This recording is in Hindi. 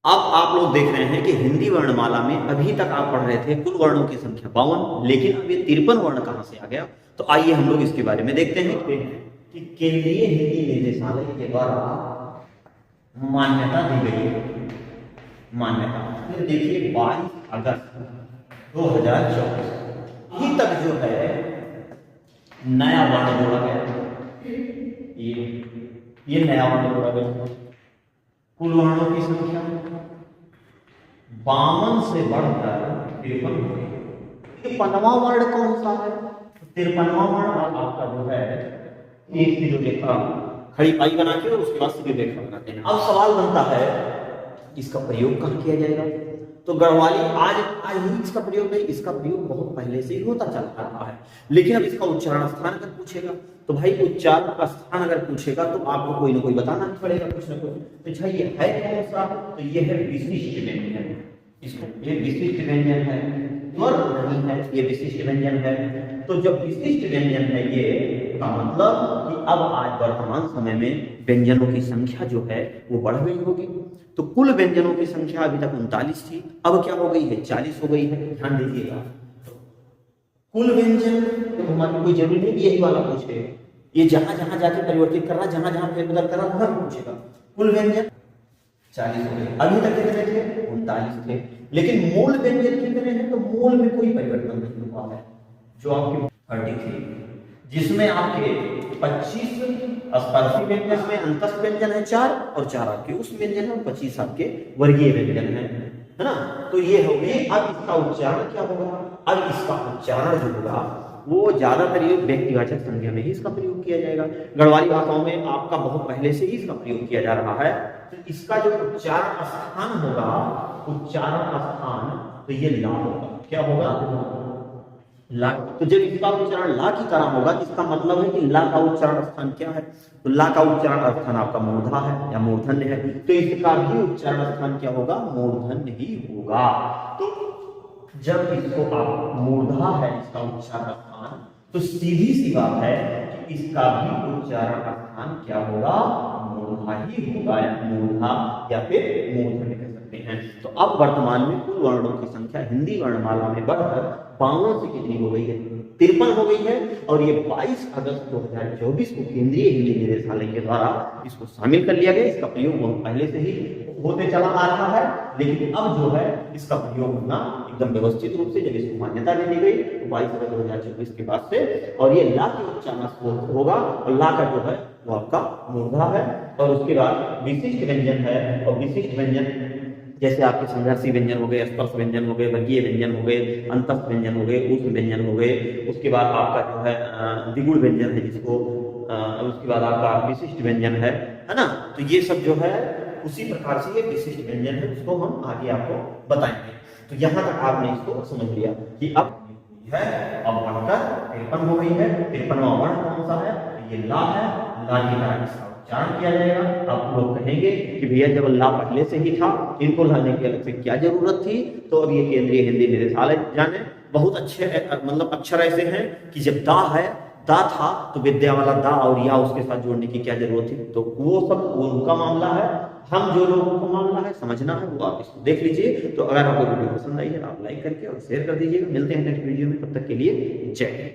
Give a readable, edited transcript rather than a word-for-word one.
अब आप लोग देख रहे हैं कि हिंदी वर्णमाला में अभी तक आप पढ़ रहे थे कुल वर्णों की संख्या 52, लेकिन अब ये 53 वर्ण कहां से आ गया। तो आइए हम लोग इसके बारे में देखते हैं कि केंद्रीय हिंदी निर्देशालय के द्वारा मान्यता दी गई है। मान्यता फिर देखिए 22 अगस्त 2024 अभी तक जो है नया वर्ण जोड़ा गया। ये नया वर्ण जोड़ा गया। कुल वर्णों की संख्या 52 से बढ़कर 53 हो गई। 53वां वर्ण कौन सा है? 53वां वर्ण आपका जो है एक सीधी रेखा खड़ी पाई बना के और उसके बाद सीधी रेखा बनाते हैं। अब सवाल बनता है इसका प्रयोग कहाँ किया जाएगा। तो गढ़वाली आज ही इसका प्रयोग नहीं, इसका प्रयोग बहुत पहले से ही होता चल रहा है, लेकिन अब इसका उच्चारण स्थान अगर पूछेगा तो भाई उच्चारण का स्थान अगर पूछेगा तो आपको कोई ना कोई बताना ही पड़ेगा कुछ ना कुछ। तो अच्छा ये है कौन सा? तो ये है विशिष्ट व्यंजन। इसको ये विशिष्ट व्यंजन है, स्वर नहीं है, ये विशिष्ट व्यंजन है। तो जब विशिष्ट व्यंजन है ये का मतलब कि अब आज वर्तमान समय में व्यंजनों की संख्या जो है वो बढ़ गई होगी। तो कुल व्यंजनों की संख्या अभी तक 39 थी, अब क्या हो गई है? 40 हो गई है। ध्यान दीजिएगा, कुल व्यंजन तो हमारी कोई जरूरी नहीं यही वाला पूछे, ये जहां जहां जाके परिवर्तित कर रहा, जहां जहां फेरबदल कर रहा वहां पूछेगा। कुल व्यंजन 40 हो गए। अभी तक कितने थे? 39 थे। लेकिन मूल व्यंजन कितने हैं? तो मूल में कोई परिवर्तन नहीं हुआ है। जो आपके 30 थे, जिसमें आपके 25 स्पर्शी व्यंजन में अंतस्थ व्यंजन है 4 और 4 आपके उस व्यंजन है और 25 आपके वर्गीय व्यंजन है ना। तो ये हो गए। अब इसका उच्चारण क्या होगा? अब इसका उच्चारण जो होगा वो ज्यादातर ये व्यक्तिवाचक संज्ञा में ही इसका प्रयोग किया जाएगा। गढ़वाली भाषाओं में आपका बहुत पहले से ही इसका प्रयोग किया जा रहा है। तो इसका जो उच्चारण स्थान होगा, उच्चारण स्थान, तो ये ला होगा। क्या होगा? ला। तो जब इसका उच्चारण ला की तरह होगा, इसका मतलब है कि ला का उच्चारण स्थान क्या है? तो ला का उच्चारण स्थान आपका मूर्धा है या मूर्धन्य है, तो इसका भी उच्चारण स्थान क्या होगा? मूर्धन्य ही होगा। तो जब इसको आप मूर्धा है इसका उच्चारण स्थान, तो सीधी सी बात है कि इसका भी उच्चारण स्थान क्या होगा? मूर्धा ही होगा, या मूर्धा या फिर मूर्धन्य कह सकते हैं। तो अब वर्तमान में कुल वर्णों की संख्या हिंदी वर्णमाला में बढ़कर 52 से कितनी हो गई है? 53 हो गई है। और ये 22 अगस्त 2024 को केंद्रीय हिंदी निर्देशालय के द्वारा इसको शामिल कर लिया गया। इसका प्रयोग बहुत पहले से ही होते चला आ रहा है, लेकिन अब जो है इसका प्रयोग होना एकदम व्यवस्थित रूप से जब इसको मान्यता दे दी गई 22 अगस्त 2024 के बाद से। और ये ला के उच्चारण होगा और ला का जो है वो आपका मूर्धा है। और उसके बाद विशिष्ट व्यंजन है, और विशिष्ट व्यंजन जैसे आपके संघर्षी व्यंजन हो गए, स्पर्श व्यंजन हो गए, वर्गीय व्यंजन हो गए, अंतस्थ व्यंजन हो गए, ऊष्म व्यंजन हो गए। उसके बाद आपका जो है द्विगुण व्यंजन है जिसको, उसके बाद आपका विशिष्ट व्यंजन है ना। तो ये सब जो है उसी प्रकार से ये विशिष्ट व्यंजन है, उसको हम आगे आपको बताएंगे। तो यहाँ तक आपने इसको समझ लिया कि अब है, अब बढ़कर 53 हो गई है। 53वां वर्ण कौन सा है? ये ला है। ला की तरह इसका उच्चारण किया जाएगा। अब लोग कहेंगे कि भैया जब ला पहले से ही था, इनको लाने की अलग से क्या जरूरत थी? तो अब ये केंद्रीय हिंदी निर्देशालय जाने बहुत अच्छे मतलब अक्षर ऐसे हैं कि जब दा है, दा था तो विद्या वाला दा और या उसके साथ जोड़ने की क्या जरूरत थी? तो वो सब वो उनका मामला है। हम जो लोगों को मामला है समझना है वो आप इसको देख लीजिए। तो अगर आपको वीडियो पसंद आई है आप लाइक करके और शेयर कर दीजिएगा। मिलते हैं नेक्स्ट वीडियो में, तब तक के लिए जय हिंद।